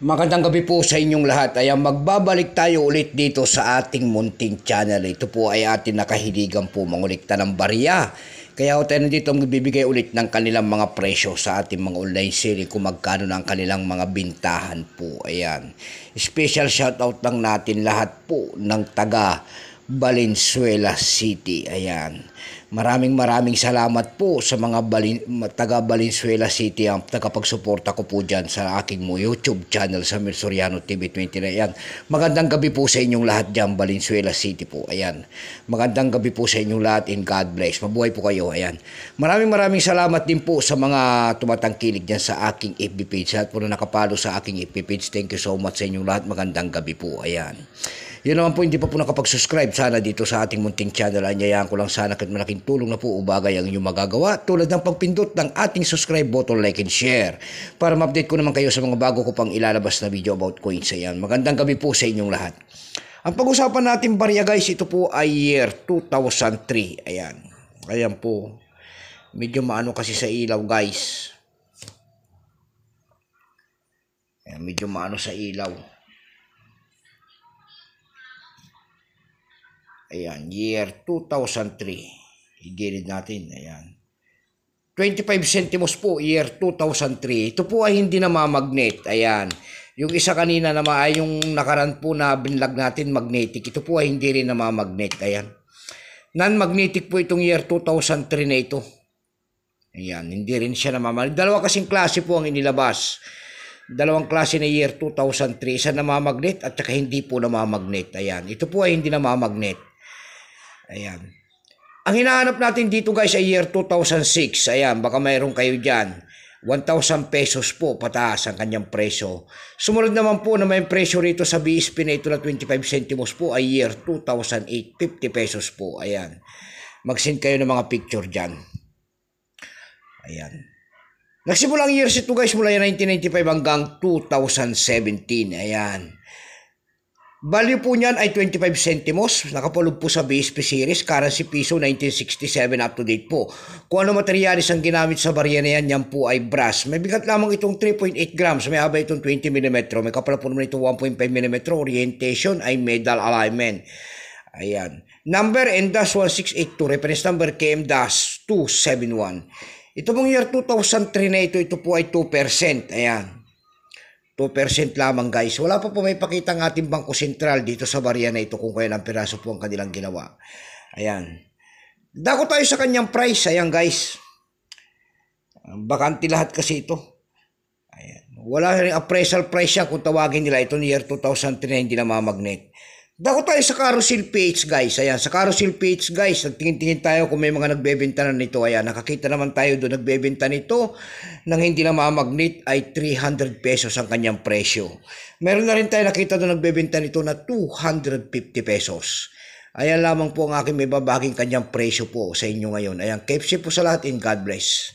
Magandang gabi po sa inyong lahat. Ayan, magbabalik tayo ulit dito sa ating munting channel. Ito po ay ating nakahiligan po mangulikta ng barya. Kaya tayo nandito magbibigay ulit ng kanilang mga presyo sa ating mga online selling kung magkano na ang kanilang mga bintahan po. Ayan. Special shoutout lang natin lahat po ng taga Valenzuela City. Ayan. Maraming salamat po sa mga taga Valenzuela City ang tagapagsuporta ko po dyan sa aking YouTube channel sa Mel Soriano TV 29. Ayan. Magandang gabi po sa inyong lahat dyan, Valenzuela City po. Ayan. Magandang gabi po sa inyong lahat and God bless. Mabuhay po kayo. Ayan. Maraming salamat din po sa mga tumatangkilik dyan sa aking FB page. Lahat po na nakapalo sa aking FB page. Thank you so much sa inyong lahat. Magandang gabi po. Ayan. Yun naman po, hindi pa po nakapag-subscribe sana dito sa ating munting channel. Anyayaan ko lang sana kahit malaking tulong na po o bagay ang inyong magagawa tulad ng pagpindot ng ating subscribe button, like and share para ma-update ko naman kayo sa mga bago ko pang ilalabas na video about coins. Ayan. Magandang gabi po sa inyong lahat. Ang pag-usapan natin barya guys, ito po ay year 2003. Ayan. Ayan po. Medyo maano kasi sa ilaw guys. Ayan, medyo maano sa ilaw. Ayan, year 2003. Igilid natin. Ayan. 25 centimos po, year 2003. Ito po ay hindi namamagnet. Ayan. Yung isa kanina naman ay yung nakaraan po na binlag natin, magnetic. Ito po ay hindi rin namamagnet. Ayan. Non-magnetic po itong year 2003 na ito. Ayan, hindi rin siya namamagnet. Dalawa kasing klase po ang inilabas. Dalawang klase na year 2003. Isa namamagnet at saka hindi po namamagnet. Ayan. Ito po ay hindi namamagnet. Ayan. Ang hinahanap natin dito guys ay year 2006. Ayan, baka mayroon kayo dyan. 1,000 pesos po pataas ang kanyang presyo. Sumunod naman po na may presyo rito sa BSP na ito na 25 centimos po ay year 2008. 50 pesos po. Ayan. Mag-send kayo ng mga picture dyan. Ayan. Nagsimula ang years ito guys mula 1995 hanggang 2017. Ayan. Value po niyan ay 25 centimos. Nakapulog po sa BSP series. Currency piso 1967 up to date po. Kung ano materialis ang ginamit sa barya na yan, yan po ay brass. May bigat lamang itong 3.8 grams. May haba itong 20 mm. May kapal po naman itong 1.5 mm. Orientation ay medal alignment. Ayan. Number N-1682. Reference number KM-271. Ito pong year 2003 na ito po ay 2%. Ayan. 2% lamang guys. Wala pa po may pakita ng ating Bangko Sentral dito sa barya na ito kung kaya ng piraso po ang kanilang ginawa. Ayan. Dako tayo sa kanyang price. Ayan guys. Bakante lahat kasi ito. Ayan. Wala rin appraisal price siya kung tawagin nila. Ito ni year 2003 na hindi namamagnet. Dako tayo sa carousel page guys. Ayan, sa carousel page guys, nagtingin-tingin tayo kung may mga nagbebenta na nito. Ayan, nakakita naman tayo doon nagbebenta nito nang hindi namamagnet ay 300 pesos ang kanyang presyo. Meron na rin tayo nakita doon nagbebenta nito na 250 pesos. Ayan lamang po ang aking may babaging kanyang presyo po sa inyo ngayon. Ayan, keep safe po sa lahat and God bless.